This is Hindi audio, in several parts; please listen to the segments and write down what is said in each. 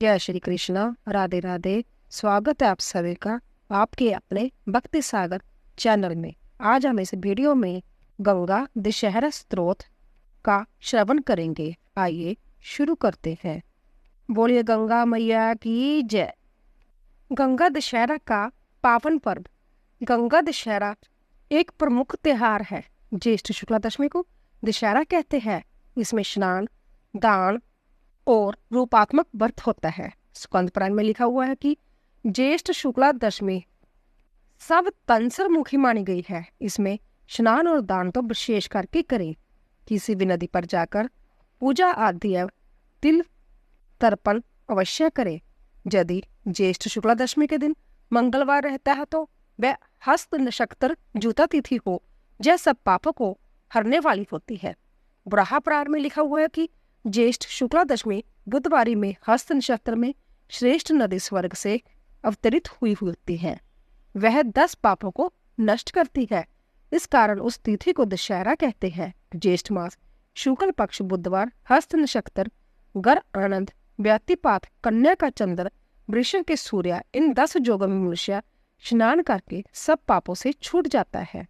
जय श्री कृष्णा, राधे राधे। स्वागत है आप सभी का आपके अपने भक्ति सागर चैनल में। आज हम इस वीडियो में गंगा दशहरा स्तोत्र का श्रवण करेंगे। आइए शुरू करते हैं। बोलिए गंगा मैया की जय। गंगा दशहरा का पावन पर्व गंगा दशहरा एक प्रमुख त्योहार है। ज्येष्ठ शुक्ला दशमी को दशहरा कहते हैं। इसमें स्नान, दान और रूपात्मक व्रत होता है। स्कंद पुराण में लिखा हुआ है कि ज्येष्ठ शुक्ला दशमी सब तंसर मुखी मानी गई है। इसमें स्नान और दान तो विशेष करके करें। किसी भी नदी पर जाकर पूजा आदि तिल तर्पण अवश्य करें। यदि ज्येष्ठ शुक्ला दशमी के दिन मंगलवार रहता है तो वह हस्त नक्षत्र जूता तिथि हो, यह सब पापों को हरने वाली होती है। बुराहा पुराण में लिखा हुआ है कि ज्येष्ठ शुक्ला दशमी बुधवारी में हस्त नक्षत्र में श्रेष्ठ नदी स्वर्ग से अवतरित हुई होती है। वह 10 पापों को नष्ट करती है। इस कारण उस तिथि को दशहरा कहते हैं। ज्येष्ठ मास शुक्ल पक्ष बुधवार, हस्त नक्षत्र, गर आनंद, व्यतिपात, कन्या का चंद्र, वृषभ के सूर्य, इन 10 योगों में मनुष्य स्नान करके सब पापों से छूट जाता है।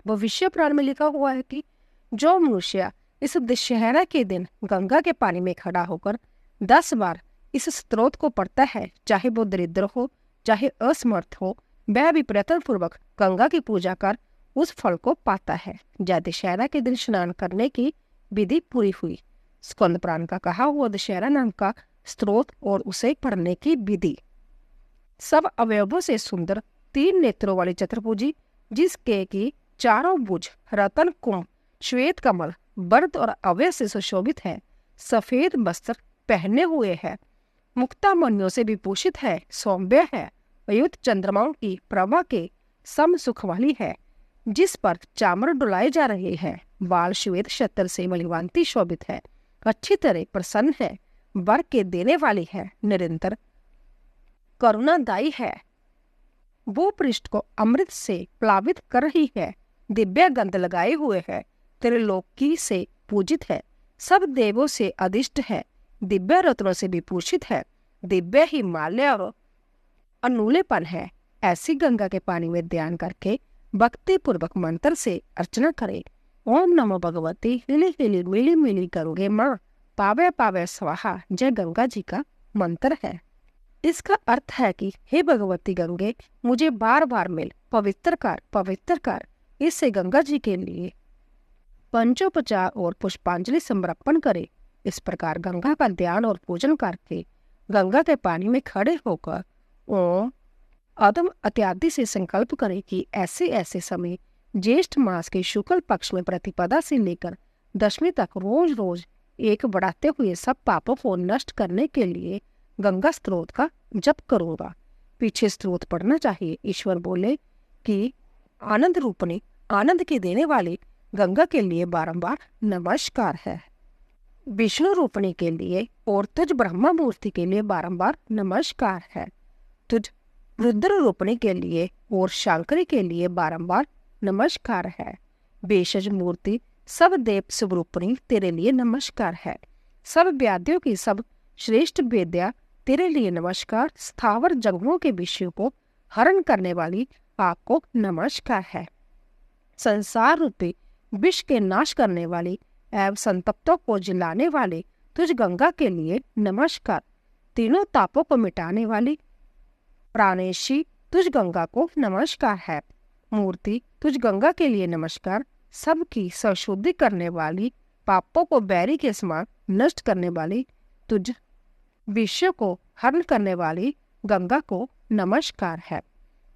भविष्य पुराण में लिखा हुआ है कि जो मनुष्य इस दशहरा के दिन गंगा के पानी में खड़ा होकर 10 बार इस स्तोत्र को पढ़ता है, चाहे वो दरिद्र हो चाहे असमर्थ हो, वह भी प्रयत्न पूर्वक गंगा की पूजा कर उस फल को पाता है। जय दशहरा के दिन स्नान करने की विधि पूरी हुई। स्कंद पुराण का कहा हुआ दशहरा नाम का स्तोत्र और उसे पढ़ने की विधि। सब अवयवों से सुंदर 3 नेत्रों वाली चतुर्भुजी, जिसके की चारों भुज रतन कुंभ श्वेत कमल वर्द और अवय से सुशोभित है, सफेद वस्त्र पहने हुए है, मुक्ता मणियों से विभूषित है, सौम्य है, अयुत चंद्रमाओं की प्रभा के सम सुख वाली है, जिस पर चामर डुलाए जा रहे हैं, बाल श्वेत शतर से मलिवांति शोभित है, अच्छी तरह प्रसन्न है, वर के देने वाली है, निरंतर करुणादायी है, वो पृष्ठ को अमृत से प्लावित कर रही है, दिव्य गंध लगाए हुए है, त्रिलोकी से पूजित है, सब देवों से अधिष्ट है, दिव्य रत्नों से विभूषित है, दिव्य ही माल्य और अनूलेपन है। ऐसी गंगा के पानी में ध्यान करके भक्ति पूर्वक मंत्र से अर्चना करें। ओम नमो भगवती हिली हिली मिली मिली गंगे माँ पावे पावे स्वाहा, जय गंगा जी का मंत्र है। इसका अर्थ है कि हे भगवती गंगे, मुझे बार बार मिल, पवित्र कर। इससे गंगा जी के लिए पंचोपचार और पुष्पांजलि समर्पण करे। इस प्रकार गंगा का ध्यान और पूजन करके गंगा के पानी में खड़े होकर ओम अदम इत्यादि से संकल्प करें कि ऐसे ऐसे समय ज्येष्ठ मास के शुक्ल पक्ष में प्रतिपदा से लेकर दशमी तक रोज रोज एक बढ़ाते हुए सब पापों को नष्ट करने के लिए गंगा स्तोत्र का जप करूंगा। पीछे स्तोत्र पढ़ना चाहिए। ईश्वर बोले कि आनंद रूपणी, आनंद के देने वाली गंगा के लिए बारंबार नमस्कार है। विष्णु रूपणी के लिए और तुझ ब्रह्मा मूर्ति के लिए बारंबार नमस्कार है। तुझ रुद्र रूपणी के लिए और शंकरी के लिए बारंबार नमस्कार है। भेषज मूर्ति सब देव स्वरूपणी तेरे लिए नमस्कार है। सब व्याधियों की सब श्रेष्ठ वेद्या तेरे लिए नमस्कार। स्थावर जंगमों के विषयों को हरण करने वाली आपको नमस्कार है। संसार रूपी विष के नाश करने वाली एवं संतप्तों को जिलाने वाले तुझ गंगा के लिए नमस्कार। तीनों तापों को मिटाने वाली प्राणेशी तुझ गंगा को नमस्कार है। मूर्ति तुझ गंगा के लिए नमस्कार। सबकी संशुद्धि करने वाली, पापों को बैरी के समान नष्ट करने वाली, तुझ विषय को हरण करने वाली गंगा को नमस्कार है।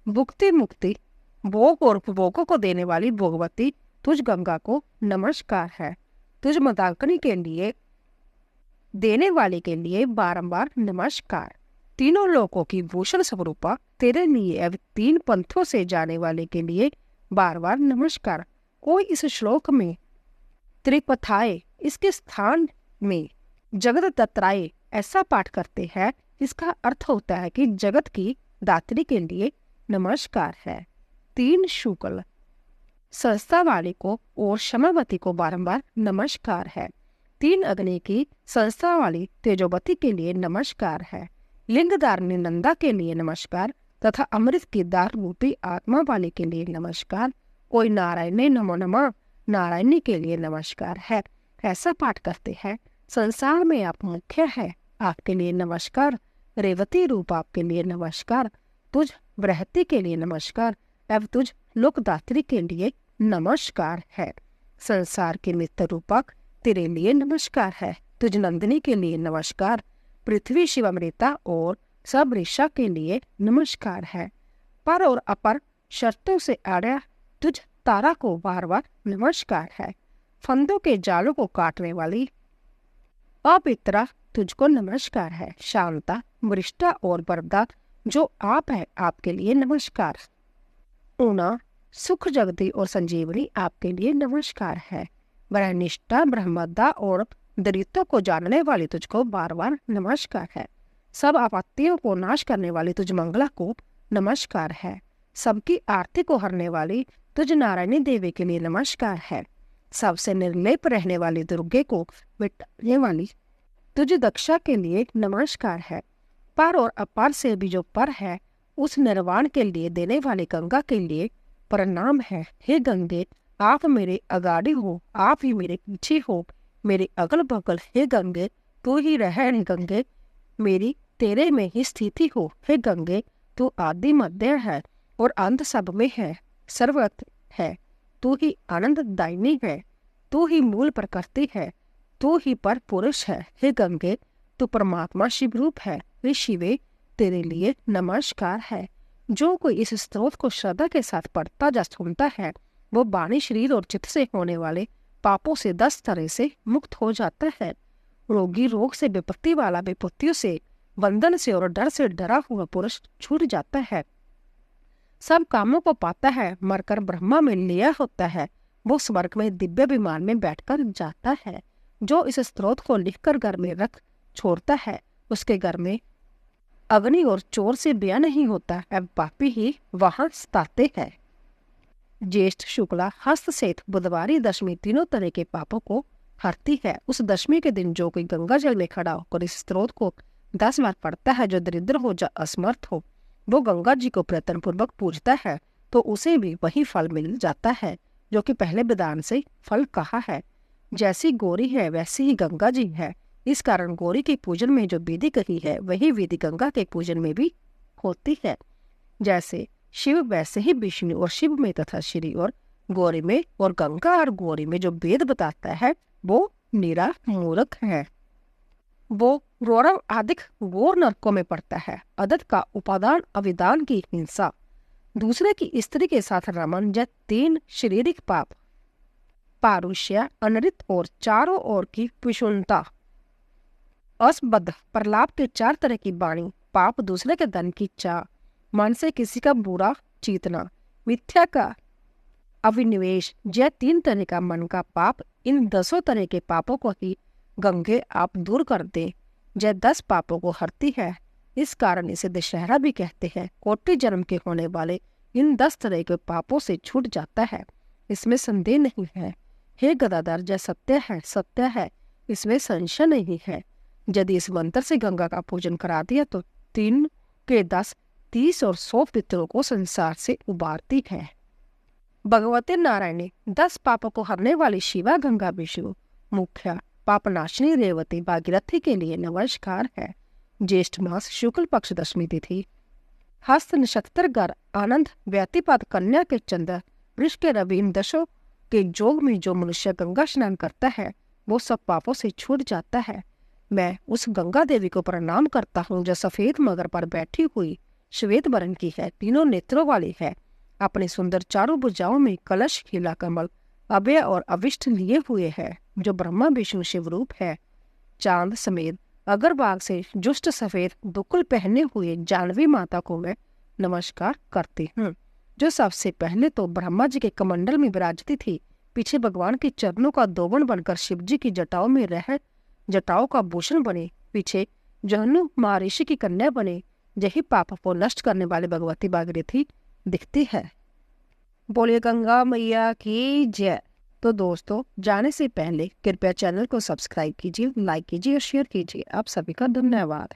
भुक्ति मुक्ति भोग और उपभोगों को देने वाली भोगवती तुझ गंगा को नमस्कार है। तुझ मदाकिनी के लिए देने वाले के लिए बारंबार नमस्कार। तीनों लोकों की भूषण स्वरूपा तेरे लिए अब 3 पंथों से जाने वाले के लिए बार बार नमस्कार। कोई इस श्लोक में त्रिपथाए, इसके स्थान में जगत तत्राए ऐसा पाठ करते हैं। इसका अर्थ होता है कि जगत की दात्री के लिए नमस्कार है। 3 शुक्ल संस्था वाले को और क्षमावती को बारंबार नमस्कार है। तीन अग्नि की संस्था वाली तेजोवती के लिए नमस्कार है। लिंगधारणी नंदा के लिए नमस्कार तथा अमृत की दार रूपी आत्मा वाले के लिए नमस्कार। कोई नारायणी नमो नमः नारायणी के लिए नमस्कार है। ऐसा पाठ करते हैं, संसार में आप मुख्य है, आपके लिए नमस्कार। रेवती रूप आपके लिए नमस्कार। तुझ बृहति के लिए नमस्कार। अब तुझ लोकदात्री के लिए नमस्कार है। संसार के मित्र रूपक तेरे लिए नमस्कार है। तुझ नंदिनी के लिए नमस्कार। पृथ्वी शिवमृता और सब ऋषा के लिए नमस्कार है। पर और अपर शर्तों से आड़ा तुझ तारा को बार बार नमस्कार है। फंदों के जालों को काटने वाली अपित्रा तुझको नमस्कार है। शांता, वरिष्ठा और वरदा जो आप है, आपके लिए नमस्कार। ऊना, सुख जगती और संजीवनी आपके लिए नमस्कार है। ब्रह्मनिष्ठा, ब्रह्मदा और दरिद्रों को जानने वाली तुझको बार बार नमस्कार है। सब आपत्तियों को नाश करने वाली तुझ मंगला को नमस्कार है। सबकी आरती को हरने वाली तुझ नारायणी देवी के लिए नमस्कार है। सबसे निर्लेप रहने वाली दुर्गे को मिटाने वाली तुझ दक्षा के लिए नमस्कार है। पार और अपार से भी जो पर है, उस निर्वाण के लिए देने वाली गंगा के लिए प्रणाम है। हे गंगे, आप मेरे अगाड़ी हो, आप ही मेरे पीछे हो, मेरे अगल बगल। हे गंगे, तू ही रह गंगे, मेरी तेरे में ही स्थिति हो। हे गंगे, तू आदि मध्य है और अंत सब में है, सर्वत्र है। तू ही आनंददायिनी है, तू ही मूल प्रकृति है, तू ही पर पुरुष है। हे गंगे, तू परमात्मा शिव रूप है। हे शिवे, तेरे लिए नमस्कार है। जो कोई इस स्तोत्र को श्रद्धा के साथ पढ़ता या सुनता है, वो वाणी, शरीर और चित्त से होने वाले पापों से 10 तरह से मुक्त हो जाता है। रोगी रोग से, विपत्ति वाला विपत्तियों से, बंधन से और डर से डरा हुआ पुरुष छूट जाता है। सब कामों को पाता है, मरकर ब्रह्मा में लिया होता है। वो स्वर्ग में दिव्य विमान में बैठकर जाता है। जो इस स्त्रोत को लिखकर घर में रख छोड़ता है, उसके घर में अग्नि और चोर से ब्याह नहीं होता। अब पापी ही वहां सताते हैं। ज्येष्ठ, शुक्ला, हस्त सेठ, बुधवारी दशमी तीनों तरह के पापों को हरती है। उस दशमी के दिन जो कोई गंगा जल में खड़ा होकर इस स्त्रोत को 10 बार पढ़ता है, जो दरिद्र हो या असमर्थ हो, वो गंगा जी को प्रयत्न पूर्वक पूजता है, तो उसे भी वही फल मिल जाता है जो कि पहले विधान से फल कहा है। जैसी गौरी है वैसी ही गंगा जी है। इस कारण गौरी के पूजन में जो विधि कही है, वही विधि गंगा के पूजन में भी होती है। जैसे शिव वैसे ही विष्णु और शिव में तथा श्री और गौरी में और गंगा और गौरी में जो भेद बताता है, वो निरा मूर्ख है। वो गौरव आदि गौर नरकों में पड़ता है। अदत का उपादान अविदान की हिंसा, दूसरे की स्त्री के साथ रमन या 3 शारीरिक पाप, पारुष्य, अनृत और चारों ओर की विषुणता, असबद्ध, प्रलाप के 4 तरह की वाणी, पाप, दूसरे के धन की चाह, मन से किसी का बुरा चीतना, मिथ्या का अभिनिवेश, यह 3 तरह का मन का पाप। इन 10 तरह के पापों को ही गंगे आप दूर कर दें। यह 10 पापों को हरती है। इस कारण इसे दशहरा भी कहते हैं। कोटि जन्म के होने वाले इन 10 तरह के पापों से छूट जाता है, इसमें संदेह नहीं है। हे गदाधर, यह सत्य है, सत्य है, इसमें संशय नहीं है। यदि इस मंत्र से गंगा का पूजन करा दिया तो 3 के 10, 30 और 100 पितरों को संसार से उबारती है। भगवती नारायणी 10 पापों को हरने वाली शिवा, गंगा, विष्णु, मुख्या, पापनाशिनी रेवती, भागीरथी के लिए नमस्कार है। ज्येष्ठ मास, शुक्ल पक्ष, दशमी तिथि, हस्त नक्षत्र, घर, आनंद, व्यतिपात, कन्या के चंद्र, वृष के रवि, इन 10 के जोग में जो मनुष्य गंगा स्नान करता है, वो सब पापों से छूट जाता है। मैं उस गंगा देवी को प्रणाम करता हूँ जो सफेद मगर पर बैठी हुई, श्वेत वर्ण की है, तीनों नेत्रों वाली है, अपने सुंदर चारों भुजाओं में कलश, खिला कमल, अभय और अविष्ट लिए हुए है, जो ब्रह्मा विष्णु शिव रूप है। चांद समेत अगरबाग से जुष्ट सफेद दुकुल पहने हुए जानवी माता को मैं नमस्कार करती हूँ, जो सबसे पहले तो ब्रह्मा जी के कमंडल में विराजती थी, पीछे भगवान के चरणों का दोवन बनकर शिव जी की जटाओं में रह जटाओं का भूषण बने, पीछे जहनु महर्षि की कन्या बने। यही पाप को नष्ट करने वाले भगवती भागीरथी दिखती है। बोलिए गंगा मैया की जय। तो दोस्तों जाने से पहले कृपया चैनल को सब्सक्राइब कीजिए, लाइक कीजिए और शेयर कीजिए। आप सभी का धन्यवाद।